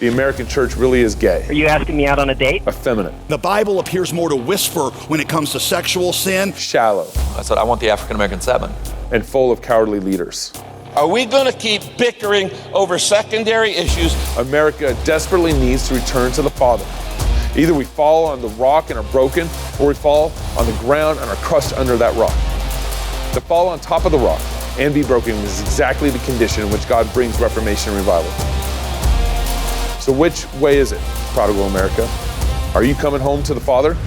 The American church really is gay. Are you asking me out on a date? Effeminate. The Bible appears more to whisper when it comes to sexual sin. Shallow. I said, I want the African American 7. And full of cowardly leaders. Are we going to keep bickering over secondary issues? America desperately needs to return to the Father. Either we fall on the rock and are broken, or we fall on the ground and are crushed under that rock. To fall on top of the rock and be broken is exactly the condition in which God brings reformation and revival. So which way is it, Prodigal America? Are you coming home to the Father?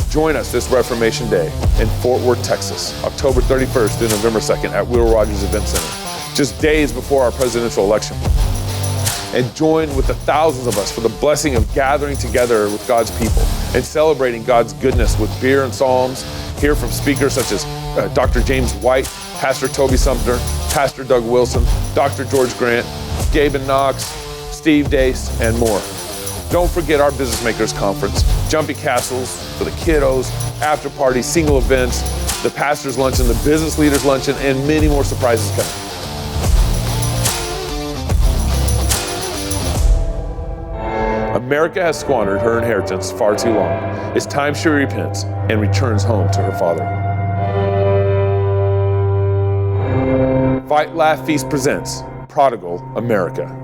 Join us this Reformation Day in Fort Worth, Texas, October 31st through November 2nd at Will Rogers Event Center, just days before our presidential election. And join with the thousands of us for the blessing of gathering together with God's people and celebrating God's goodness with beer and psalms. Hear from speakers such as Dr. James White, Pastor Toby Sumter, Pastor Doug Wilson, Dr. George Grant, Gaben Knox, Steve Dace, and more. Don't forget our Business Makers Conference, Jumpy Castles for the kiddos, after parties, single events, the Pastor's Luncheon, the Business Leaders Luncheon, and many more surprises coming. America has squandered her inheritance far too long. It's time she repents and returns home to her Father. Fight, Laugh, Feast presents Prodigal America.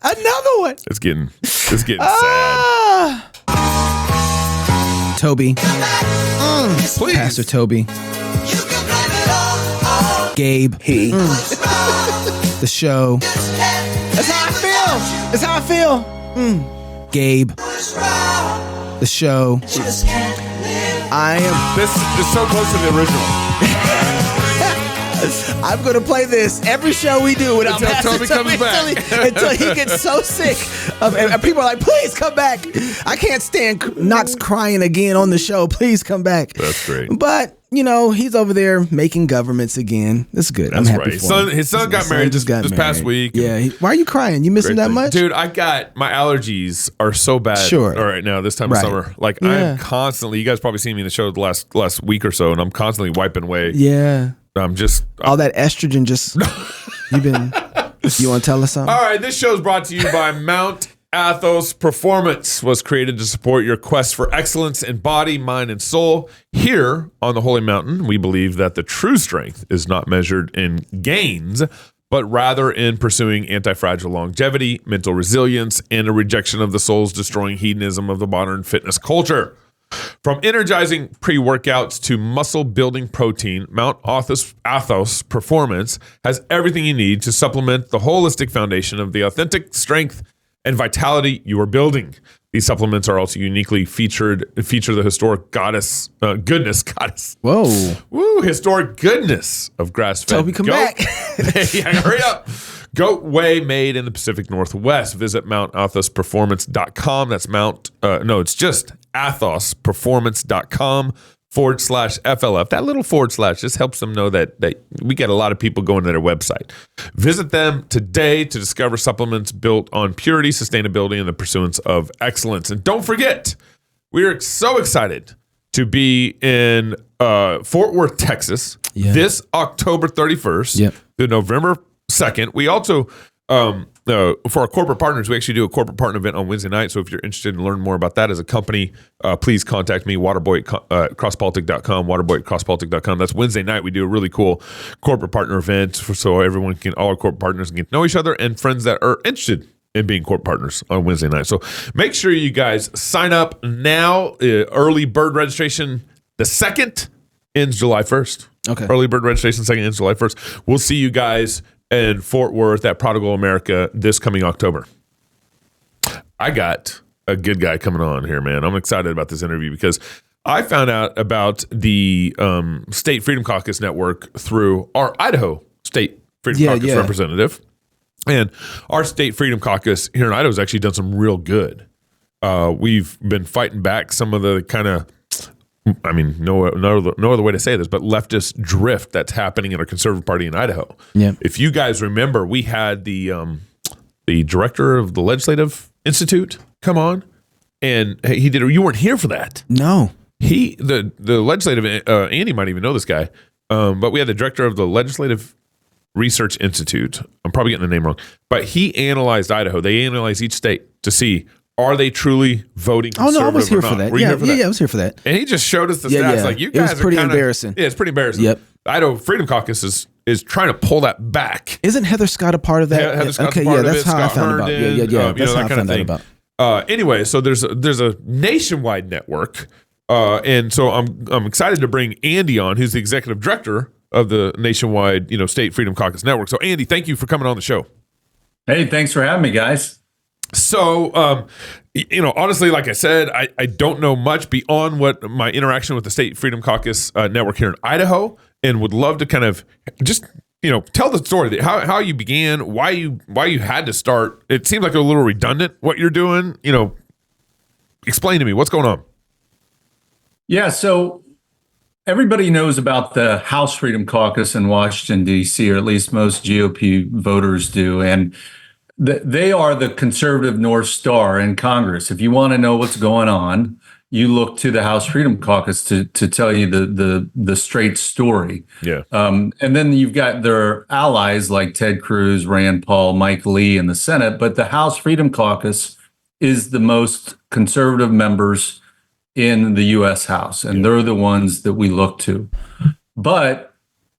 Another one. It's getting sad. Toby. Please. Pastor Toby. Gabe. He. The show. That's how I feel. That's how I feel. Gabe. The show. I am. This is so close to the original. I'm going to play this every show we do without Until Toby comes back. until he gets so sick. And people are like, please come back. I can't stand Knox crying again on the show. Please come back. That's great. But, you know, he's over there making governments again. That's good. That's I'm happy right. for him. His son got married this past week. Yeah. Why are you crying? You miss him that much? Dude, I got my allergies are so bad right now this time of summer. Like I'm constantly, you guys probably seen me in the show the last week or so, and I'm constantly wiping away. Yeah. I'm just all that estrogen just you want to tell us something? All right, this show is brought to you by Mount Athos Performance. Was created to support your quest for excellence in body, mind, and soul. Here on the Holy Mountain, we believe that the true strength is not measured in gains, but rather in pursuing anti-fragile longevity, mental resilience, and a rejection of the soul's destroying hedonism of the modern fitness culture. From energizing pre-workouts to muscle-building protein, Mount Athos Performance has everything you need to supplement the holistic foundation of the authentic strength and vitality you are building. These supplements are also uniquely feature the historic goodness. Whoa. Woo, historic goodness of grass-fed Toby, come back. Yeah, hurry up. Goat whey made in the Pacific Northwest. Visit mountathosperformance.com. That's it's just athosperformance.com/FLF. That little / just helps them know that we get a lot of people going to their website. Visit them today to discover supplements built on purity, sustainability, and the pursuance of excellence. And don't forget, we are so excited to be in Fort Worth, Texas, this October 31st through November 2nd. We also, for our corporate partners, we actually do a corporate partner event on Wednesday night. So if you're interested in learning more about that as a company, please contact me, waterboy@crosspolitic.com, waterboy@crosspolitic.com. That's Wednesday night. We do a really cool corporate partner event so all our corporate partners can get to know each other and friends that are interested in being corporate partners on Wednesday night. So make sure you guys sign up now. Early bird registration, the 2nd ends July 1st. Okay. Early bird registration, 2nd ends July 1st. We'll see you guys in Fort Worth at Prodigal America this coming October. I got a good guy coming on here, man. I'm excited about this interview because I found out about the State Freedom Caucus Network through our Idaho State Freedom Caucus representative. And our State Freedom Caucus here in Idaho has actually done some real good. We've been fighting back some of the kind of, no other way to say this, but leftist drift that's happening in our conservative party in Idaho. Yeah. If you guys remember, we had the director of the Legislative Institute come on and he did. You weren't here for that. No. The legislative Andy might even know this guy, but we had the director of the Legislative Research Institute. I'm probably getting the name wrong, but he analyzed Idaho. They analyzed each state to see, are they truly voting conservative? Oh no, I was here for that. Yeah, I was here for that. And he just showed us the stats. Like, you guys, it was pretty embarrassing. Yeah, it's pretty embarrassing. Yep. Idaho Freedom Caucus is trying to pull that back. Isn't Heather Scott a part of that? Heather Scott's a part of that's it. how Scott I found Herndon, about. Yeah. That's how I found out about. Anyway, so there's a nationwide network, and so I'm excited to bring Andy on, who's the executive director of the nationwide State Freedom Caucus network. So Andy, thank you for coming on the show. Hey, thanks for having me, guys. So, honestly, like I said, I don't know much beyond what my interaction with the State Freedom Caucus network here in Idaho, and would love to kind of just tell the story, how you began, why you had to start. It seems like a little redundant what you're doing. Explain to me what's going on. Yeah, so everybody knows about the House Freedom Caucus in Washington, D.C., or at least most GOP voters do. And they are the conservative North Star in Congress. If you want to know what's going on, you look to the House Freedom Caucus to tell you the straight story. Yeah. And then you've got their allies like Ted Cruz, Rand Paul, Mike Lee in the Senate. But the House Freedom Caucus is the most conservative members in the U.S. House, and they're the ones that we look to. But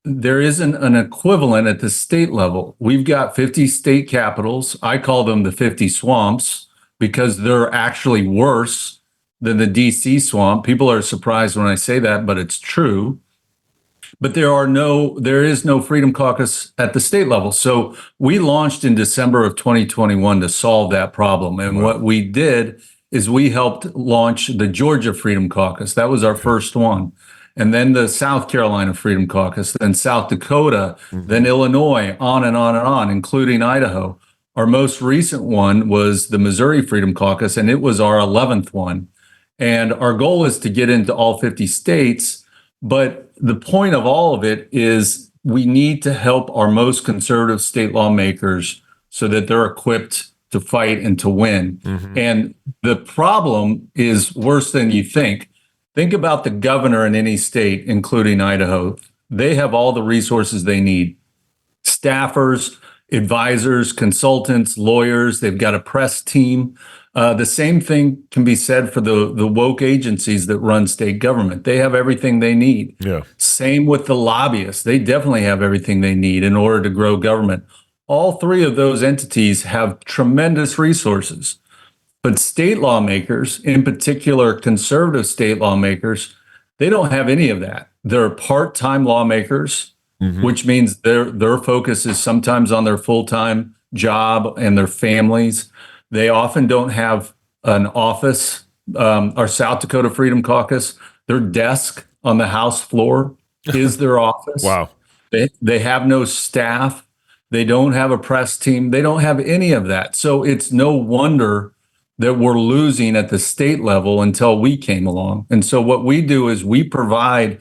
there isn't an equivalent at the state level. We've got 50 state capitals. I call them the 50 swamps because they're actually worse than the D.C. swamp. People are surprised when I say that, but it's true. But there is no Freedom Caucus at the state level. So we launched in December of 2021 to solve that problem. And what we did is we helped launch the Georgia Freedom Caucus. That was our first one. And then the South Carolina Freedom Caucus, then South Dakota, then Illinois, on and on and on, including Idaho. Our most recent one was the Missouri Freedom Caucus, and it was our 11th one. And our goal is to get into all 50 states. But the point of all of it is we need to help our most conservative state lawmakers so that they're equipped to fight and to win. And the problem is worse than you think. Think about the governor in any state, including Idaho. They have all the resources they need. Staffers, advisors, consultants, lawyers. They've got a press team. The same thing can be said for the woke agencies that run state government. They have everything they need. Yeah. Same with the lobbyists. They definitely have everything they need in order to grow government. All three of those entities have tremendous resources. But state lawmakers, in particular conservative state lawmakers, they don't have any of that. They're part-time lawmakers, which means their focus is sometimes on their full-time job and their families. They often don't have an office. Our South Dakota Freedom Caucus, their desk on the House floor is their office. Wow. They have no staff. They don't have a press team. They don't have any of that. So it's no wonder that we're losing at the state level until we came along. And so what we do is we provide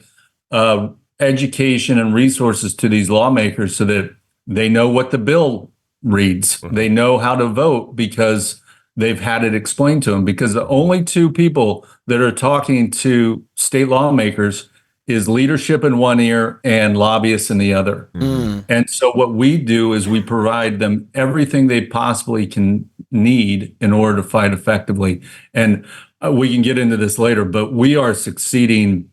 education and resources to these lawmakers so that they know what the bill reads. They know how to vote because they've had it explained to them. Because the only two people that are talking to state lawmakers is leadership in one ear and lobbyists in the other. And so what we do is we provide them everything they possibly can need in order to fight effectively. And we can get into this later, but we are succeeding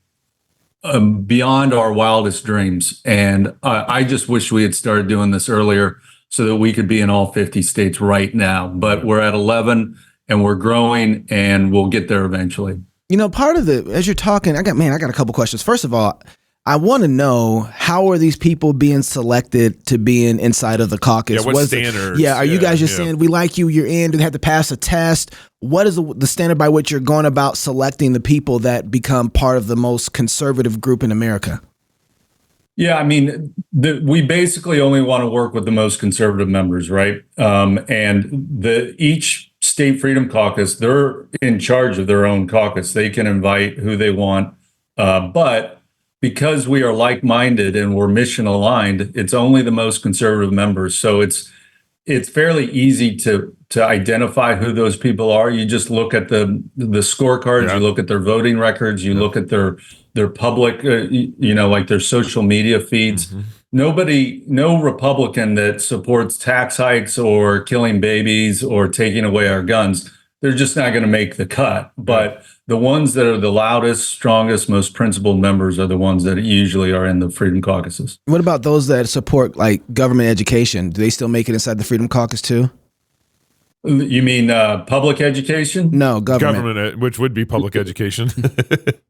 beyond our wildest dreams. And I just wish we had started doing this earlier so that we could be in all 50 states right now. But we're at 11 and we're growing and we'll get there eventually. Part of as you're talking, I got a couple questions. First of all, I want to know, how are these people being selected to be inside of the caucus? Yeah, what standards? Are you guys just saying, we like you, you're in, do they have to pass a test? What is the standard by which you're going about selecting the people that become part of the most conservative group in America? Yeah, I mean, we basically only want to work with the most conservative members, right? And each State Freedom Caucus, they're in charge of their own caucus. They can invite who they want. But because we are like-minded and we're mission aligned, it's only the most conservative members. So it's it's fairly easy to identify who those people are. You just look at the scorecards, you look at their voting records, you look at their public, like their social media feeds. No Republican that supports tax hikes or killing babies or taking away our guns, they're just not going to make the cut. But the ones that are the loudest, strongest, most principled members are the ones that usually are in the Freedom Caucuses. What about those that support like government education? Do they still make it inside the Freedom Caucus too? You mean public education? No, government. Government, which would be public education.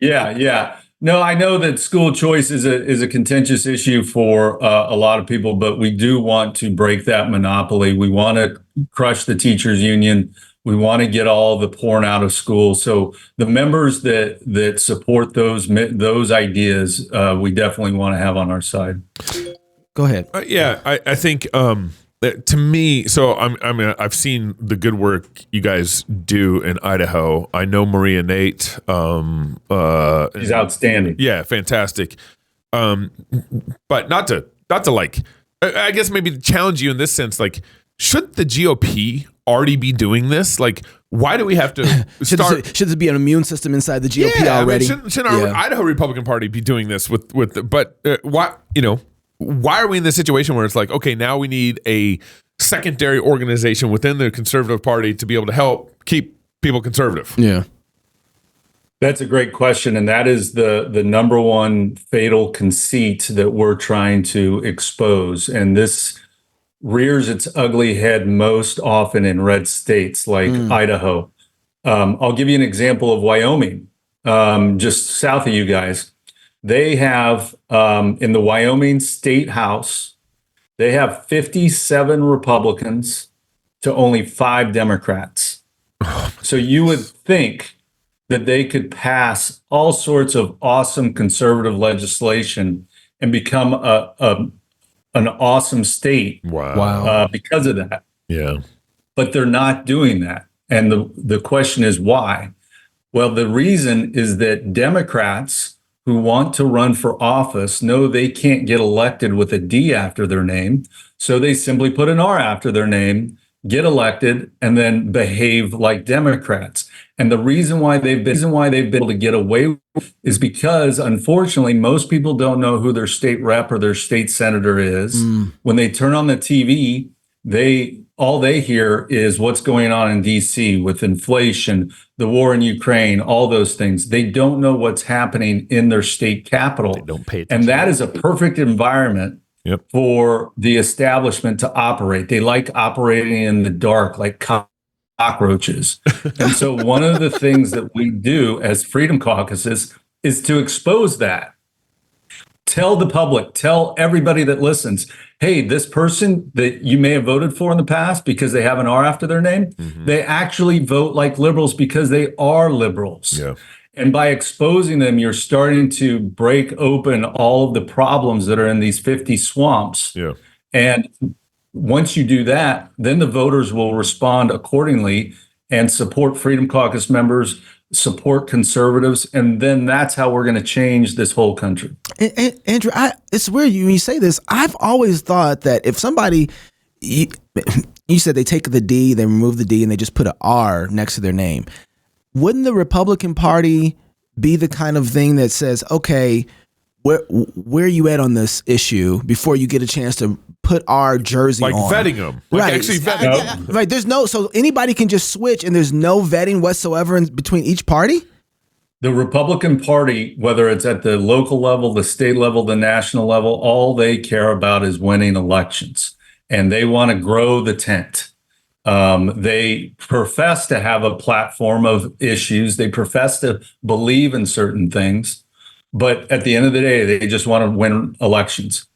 Yeah. No, I know that school choice is a contentious issue for a lot of people, but we do want to break that monopoly. We want to crush the teachers union. We want to get all the porn out of school. So the members that support those ideas, we definitely want to have on our side. Go ahead. I think to me, so I've seen the good work you guys do in Idaho. I know Maria Nate. She's outstanding. Yeah, fantastic. But not to like, I guess maybe to challenge you in this sense, like, should the GOP already be doing this? Like, why do we have to start? Should there be an immune system inside the GOP already? Shouldn't our Idaho Republican Party be doing this but why are we in this situation where it's like, okay, now we need a secondary organization within the conservative party to be able to help keep people conservative? Yeah. That's a great question. And that is the number one fatal conceit that we're trying to expose. And this rears its ugly head most often in red states like Idaho. I'll give you an example of Wyoming, just south of you guys. They have, in the Wyoming State House, they have 57 Republicans to only 5 Democrats. So you would think that they could pass all sorts of awesome conservative legislation and become an awesome state. Wow. Because of that. Yeah. But they're not doing that. And the question is why? Well, the reason is that Democrats who want to run for office know they can't get elected with a D after their name. So they simply put an R after their name, get elected, and then behave like Democrats. And the reason why they've been able to get away with is because, unfortunately, most people don't know who their state rep or their state senator is. When they turn on the TV, all they hear is what's going on in DC with inflation, the war in Ukraine, all those things. They don't know what's happening in their state capital. They don't pay attention. And that is a perfect environment for the establishment to operate. They like operating in the dark, like cockroaches. And so one of the things that we do as Freedom Caucuses is to expose that. Tell the public, tell everybody that listens, hey, this person that you may have voted for in the past because they have an R after their name, they actually vote like liberals because they are liberals. Yeah. And by exposing them, you're starting to break open all of the problems that are in these 50 swamps. Yeah. And once you do that, then the voters will respond accordingly and support Freedom Caucus members, support conservatives, and then that's how we're going to change this whole country. And Andrew, it's weird when you say this. I've always thought that if somebody, you said they take the D, they remove the D, and they just put an R next to their name. Wouldn't the Republican Party be the kind of thing that says, okay, where are you at on this issue before you get a chance to put our jersey on? Like vetting them. Like actually vetting them. Right. So anybody can just switch and there's no vetting whatsoever in between each party? The Republican Party, whether it's at the local level, the state level, the national level, all they care about is winning elections. And they want to grow the tent. They profess to have a platform of issues. They profess to believe in certain things. But at the end of the day, they just want to win elections.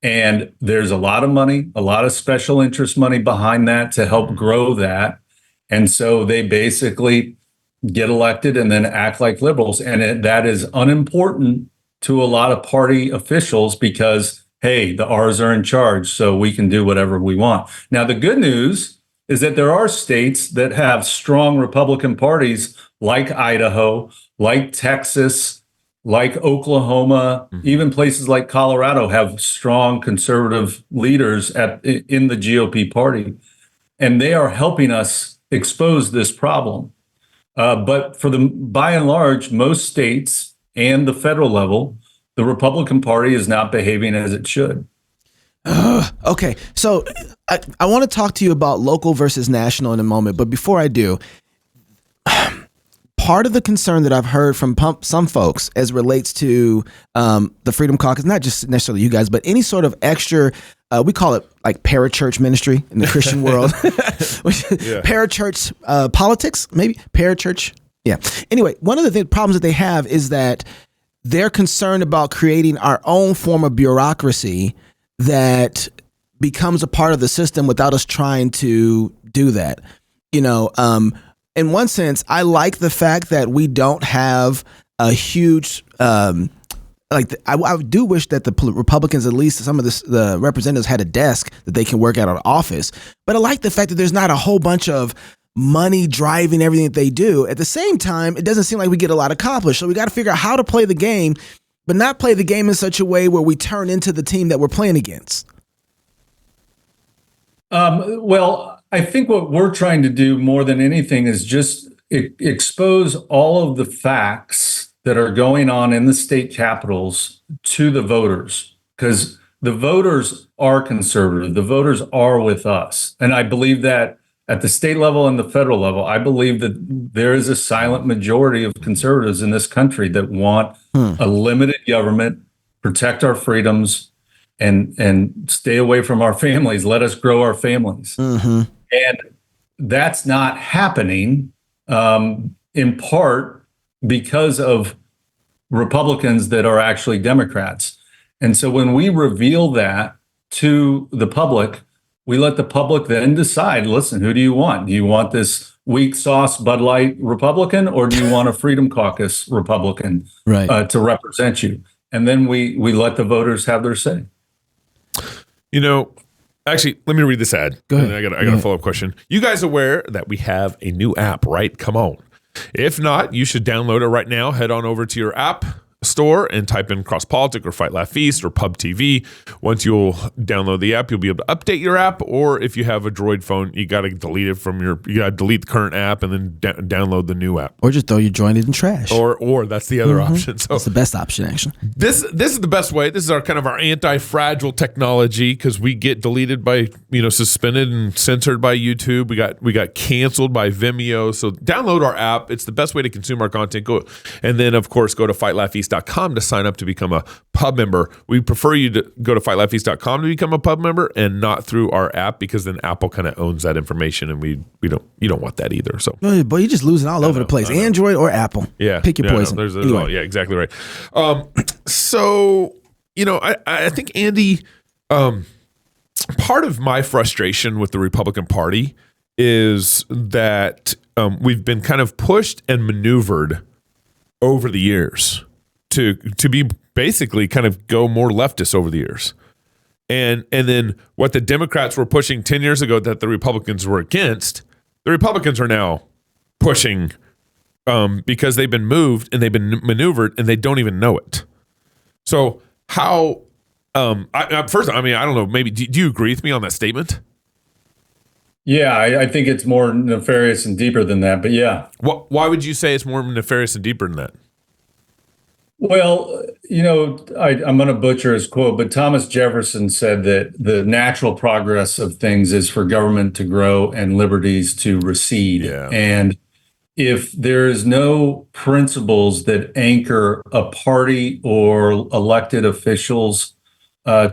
And there's a lot of money, a lot of special interest money behind that to help grow that. And so they basically get elected and then act like liberals. And that is unimportant to a lot of party officials because, hey, the R's are in charge, so we can do whatever we want. Now, the good news is that there are states that have strong Republican parties like Idaho, like Texas, like Oklahoma, even places like Colorado have strong conservative leaders in the GOP party, and they are helping us expose this problem. But by and large, most states and the federal level, the Republican Party is not behaving as it should. Okay, so I want to talk to you about local versus national in a moment, but before I do, part of the concern that I've heard from some folks as relates to the Freedom Caucus, not just necessarily you guys, but any sort of extra, we call it like parachurch ministry in the Christian world, parachurch politics, maybe parachurch. Yeah. Anyway, one of the problems that they have is that they're concerned about creating our own form of bureaucracy that becomes a part of the system without us trying to do that. You know, in one sense, I like the fact that we don't have a huge, I do wish that the Republicans, at least some of the representatives, had a desk that they can work out of office. But I like the fact that there's not a whole bunch of money driving everything that they do. At the same time, it doesn't seem like we get a lot accomplished. So we got to figure out how to play the game, but not play the game in such a way where we turn into the team that we're playing against. Well, I think what we're trying to do more than anything is just expose all of the facts that are going on in the state capitals to the voters, because the voters are conservative. The voters are with us. And I believe that at the state level and the federal level, I believe that there is a silent majority of conservatives in this country that want a limited government, protect our freedoms, and stay away from our families. Let us grow our families. And that's not happening, in part because of Republicans that are actually Democrats. And so when we reveal that to the public, we let the public then decide, listen, who do you want? Do you want this weak sauce Bud Light Republican, or do you want a Freedom Caucus Republican to represent you? And then we let the voters have their say. You know, actually, let me read this ad. Go ahead. I got a follow-up question. You guys aware that we have a new app, right? Come on. If not, you should download it right now. Head on over to your app store and type in Cross Politic or Fight Laugh Feast or Pub TV. Once you'll download the app, you'll be able to update your app. Or if you have a Droid phone, you got to delete it you got to delete the current app and then download the new app. Or just throw your joint in trash. Or that's the other option. So that's the best option, actually. This is the best way. This is our kind of our anti-fragile technology, because we get deleted by, suspended and censored by YouTube. We got canceled by Vimeo. So download our app. It's the best way to consume our content. And then of course go to fightlaughfeast.com to sign up to become a pub member. We prefer you to go to fightlaughfeast.com to become a pub member and not through our app, because then Apple kind of owns that information, and you don't want that either. So, boy, you're just losing all over the place. Android or Apple. Yeah, pick your poison. Anyway. Yeah, exactly right. So I think, Andy, part of my frustration with the Republican Party is that we've been kind of pushed and maneuvered over the years to be basically kind of go more leftist over the years. And then what the Democrats were pushing 10 years ago that the Republicans were against, the Republicans are now pushing because they've been moved and they've been maneuvered and they don't even know it. So how, first, I don't know, maybe, do you agree with me on that statement? Yeah, I think it's more nefarious and deeper than that, but yeah. Why would you say it's more nefarious and deeper than that? Well, I'm going to butcher his quote, but Thomas Jefferson said that the natural progress of things is for government to grow and liberties to recede. Yeah. And if there is no principles that anchor a party or elected officials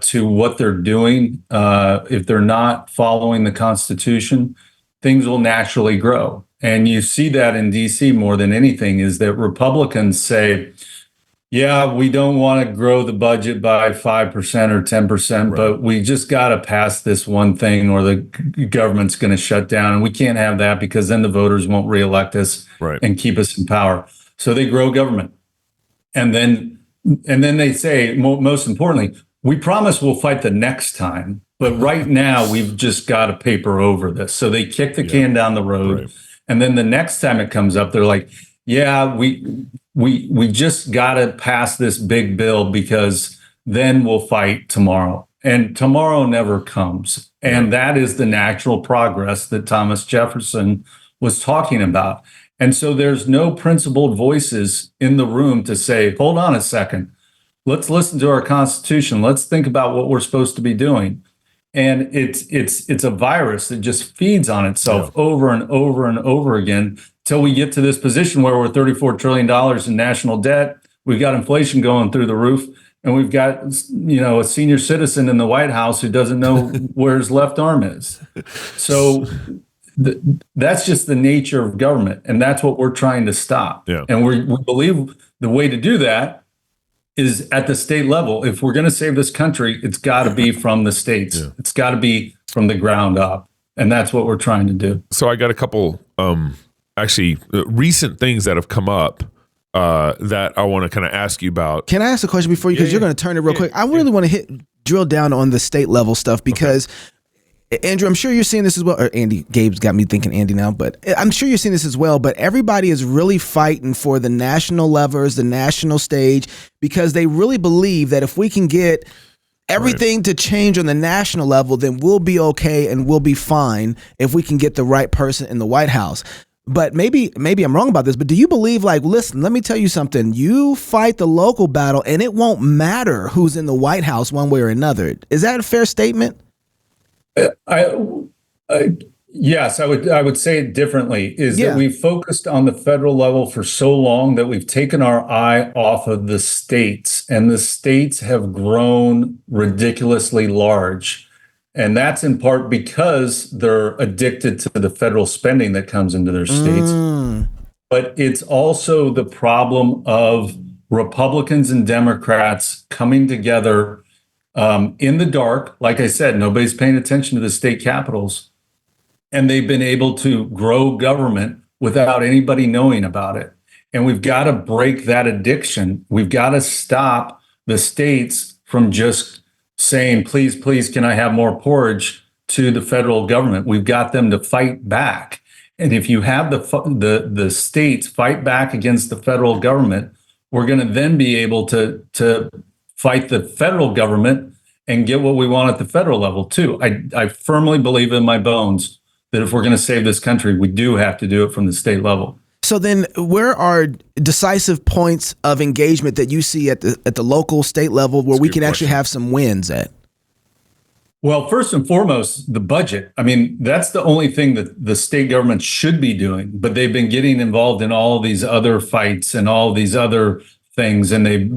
to what they're doing, if they're not following the Constitution, things will naturally grow. And you see that in DC more than anything, is that Republicans say, yeah, we don't want to grow the budget by 5% or 10%, but we just got to pass this one thing or the government's going to shut down. And we can't have that because then the voters won't reelect us and keep us in power. So they grow government. And then they say, most importantly, we promise we'll fight the next time. But right now, we've just got to paper over this. So they kick the can down the road. And then the next time it comes up, they're like, yeah, we just got to pass this big bill because then we'll fight tomorrow. And tomorrow never comes. And that is the natural progress that Thomas Jefferson was talking about. And so there's no principled voices in the room to say, hold on a second, let's listen to our Constitution. Let's think about what we're supposed to be doing. And it's a virus that just feeds on itself over and over and over again till we get to this position where we're $34 trillion in national debt. We've got inflation going through the roof. And we've got, a senior citizen in the White House who doesn't know where his left arm is. So that's just the nature of government. And that's what we're trying to stop. Yeah. And we believe the way to do that is at the state level. If we're going to save this country, it's got to be from the states. Yeah. It's got to be from the ground up. And that's what we're trying to do. So I got a couple recent things that have come up that I want to kind of ask you about. Can I ask a question before you? Because you're going to turn it real quick. I really want to drill down on the state level stuff because, Andrew, I'm sure you're seeing this as well. Or Andy, Gabe's got me thinking Andy now, but I'm sure you're seeing this as well. But everybody is really fighting for the national levers, the national stage, because they really believe that if we can get everything to change on the national level, then we'll be okay and we'll be fine if we can get the right person in the White House. But maybe I'm wrong about this, but do you believe, listen, let me tell you something. You fight the local battle and it won't matter who's in the White House one way or another. Is that a fair statement? Yes, I would say it differently, that we've focused on the federal level for so long that we've taken our eye off of the states, and the states have grown ridiculously large. And that's in part because they're addicted to the federal spending that comes into their states. But it's also the problem of Republicans and Democrats coming together in the dark. Like I said, nobody's paying attention to the state capitals. And they've been able to grow government without anybody knowing about it. And we've got to break that addiction. We've got to stop the states from just saying, please, can I have more porridge to the federal government? We've got them to fight back. And if you have the states fight back against the federal government, we're going to then be able to fight the federal government and get what we want at the federal level too. I firmly believe in my bones that if we're going to save this country, we do have to do it from the state level. So then where are decisive points of engagement that you see at the local state level where we can actually have some wins at? Well, first and foremost, the budget. I mean, that's the only thing that the state government should be doing, but they've been getting involved in all these other fights and all these other things, and they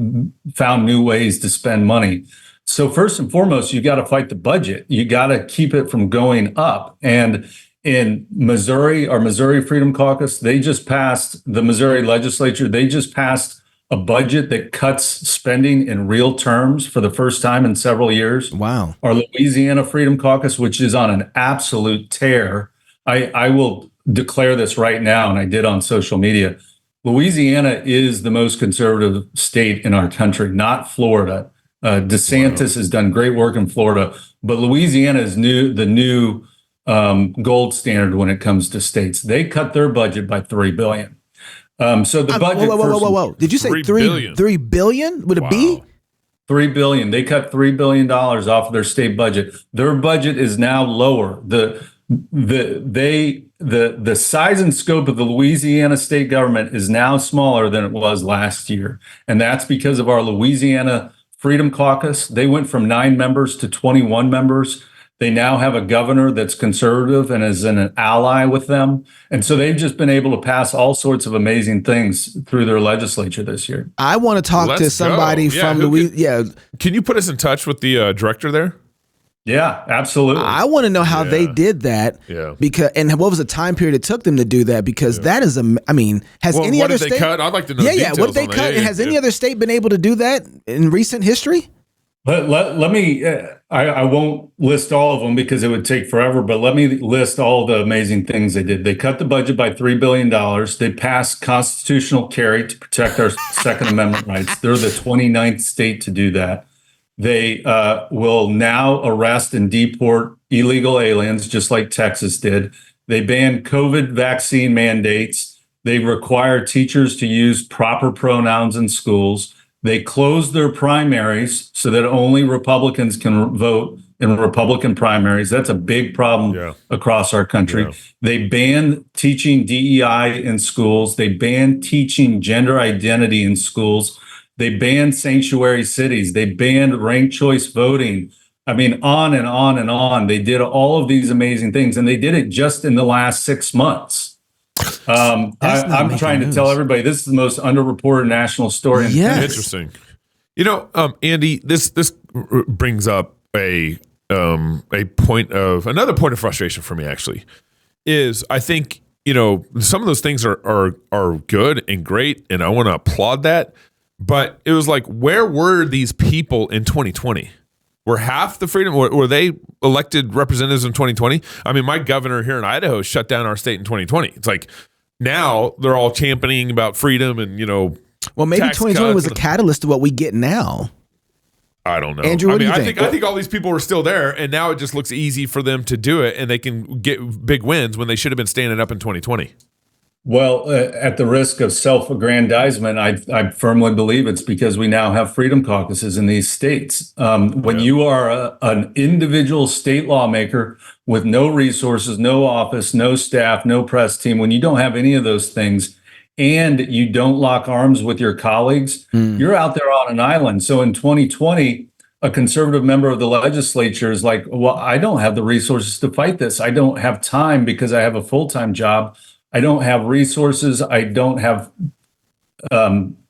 found new ways to spend money. So first and foremost, you got to fight the budget. You got to keep it from going up. And in Missouri, our Missouri Freedom Caucus, the Missouri legislature, they just passed a budget that cuts spending in real terms for the first time in several years. Wow. Our Louisiana Freedom Caucus, which is on an absolute tear. I will declare this right now, and I did on social media. Louisiana is the most conservative state in our country, not Florida. DeSantis has done great work in Florida, but Louisiana is the new gold standard when it comes to states. They cut their budget by $3 billion. So the budget. Whoa! Did you say $3 billion? Would it be $3 billion? They cut $3 billion off of their state budget. Their budget is now lower. The size and scope of the Louisiana state government is now smaller than it was last year, and that's because of our Louisiana Freedom Caucus. They went from 9 members to 21 members. They now have a governor that's conservative and is an ally with them. And so they've just been able to pass all sorts of amazing things through their legislature this year. I want to talk to somebody from Louisiana. Can you put us in touch with the director there? Yeah, absolutely. I want to know how they did that. Yeah. And what was the time period it took them to do that? Because that is has any other state cut? I'd like to know. Yeah. What did they cut? Has any other state been able to do that in recent history? Let me, I won't list all of them because it would take forever, but let me list all the amazing things they did. They cut the budget by $3 billion. They passed constitutional carry to protect our Second Amendment rights. They're the 29th state to do that. They will now arrest and deport illegal aliens, just like Texas did. They banned COVID vaccine mandates. They require teachers to use proper pronouns in schools. They closed their primaries so that only Republicans can vote in Republican primaries. That's a big problem across our country. Yeah. They banned teaching DEI in schools. They banned teaching gender identity in schools. They banned sanctuary cities. They banned ranked choice voting. I mean, on and on and on. They did all of these amazing things, and they did it just in the last 6 months. I'm trying to tell everybody this is the most underreported national story. Yes. Interesting. You know, Andy, this brings up another point of frustration for me. Actually, is I think some of those things are good and great, and I want to applaud that. But it was like, where were these people in 2020? Were half the freedom? Were they elected representatives in 2020? I mean, my governor here in Idaho shut down our state in 2020. It's like now they're all championing about freedom and well, maybe 2020 was a catalyst to what we get now. I don't know. Andrew, what do you think? I think all these people were still there, and now it just looks easy for them to do it, and they can get big wins when they should have been standing up in 2020. Well, at the risk of self-aggrandizement, I firmly believe it's because we now have freedom caucuses in these states. When you are an individual state lawmaker with no resources, no office, no staff, no press team, when you don't have any of those things and you don't lock arms with your colleagues, you're out there on an island. So in 2020, a conservative member of the legislature is like, well, I don't have the resources to fight this. I don't have time because I have a full-time job. I don't have resources. I don't have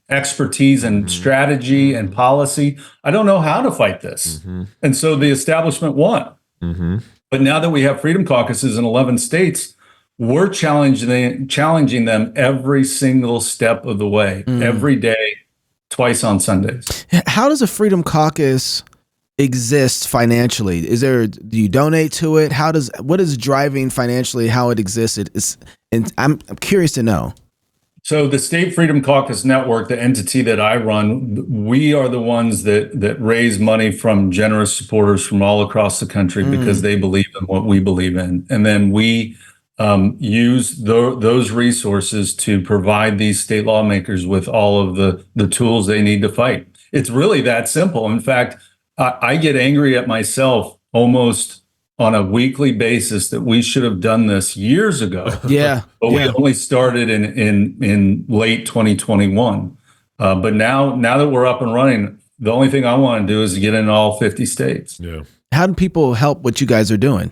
expertise in strategy and policy. I don't know how to fight this. And so the establishment won. But now that we have freedom caucuses in 11 states, we're challenging them every single step of the way, every day, twice on Sundays. How does a freedom caucus exist financially? Do you donate to it? What is driving financially how it exists? And I'm curious to know. So the State Freedom Caucus Network, the entity that I run, we are the ones that raise money from generous supporters from all across the country because they believe in what we believe in. And then we use those resources to provide these state lawmakers with all of the tools they need to fight. It's really that simple. In fact, I get angry at myself almost on a weekly basis that we should have done this years ago. But we only started in late 2021. But now that we're up and running, the only thing I want to do is get in all 50 states. Yeah. How do people help what you guys are doing?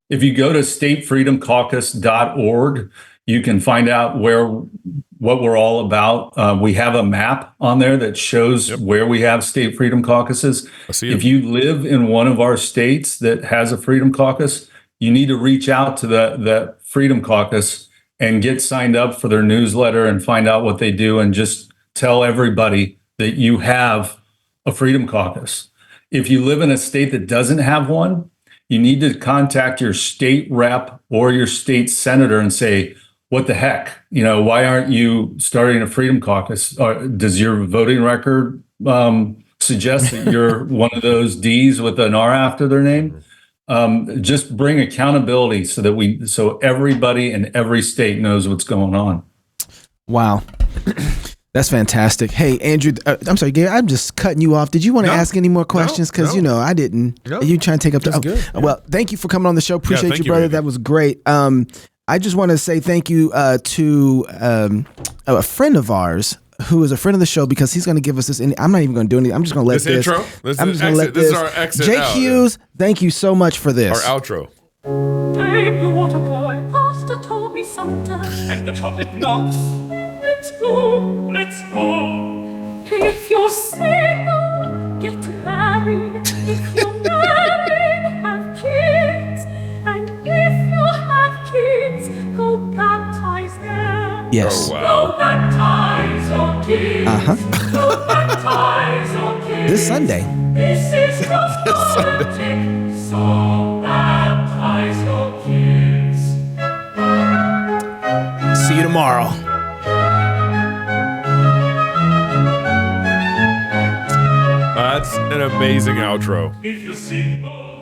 If you go to statefreedomcaucus.org, you can find out what we're all about. We have a map on there that shows where we have state freedom caucuses. If you live in one of our states that has a freedom caucus, you need to reach out to the freedom caucus and get signed up for their newsletter and find out what they do and just tell everybody that you have a freedom caucus. If you live in a state that doesn't have one, you need to contact your state rep or your state senator and say, what the heck? Why aren't you starting a freedom caucus? Does your voting record suggest that you're one of those D's with an R after their name? Just bring accountability so everybody in every state knows what's going on. Wow. That's fantastic. Hey, Andrew, I'm sorry, Gary, I'm just cutting you off. Did you want to ask any more questions? Because, I didn't. No, you trying to take up the... Good. Well, thank you for coming on the show. Appreciate you, brother. Randy. That was great. I just want to say thank you to a friend of ours who is a friend of the show because he's going to give us this. I'm not even going to do anything. I'm just going to let this. Intro? I'm just going to let this. This is our exit Jake out, Hughes, thank you so much for this. Our outro. Baby, what a boy. Pastor told me sometime. And the trumpet knocks. Let's go, let's go. If you're single, get married. If you're married, have kids. And if you have kids, go baptize them. Yes. Oh, wow. Go baptize your kids. Go baptize your kids. This Sunday. This is not politics, so baptize your kids. See you tomorrow. That's an amazing outro. If you're single.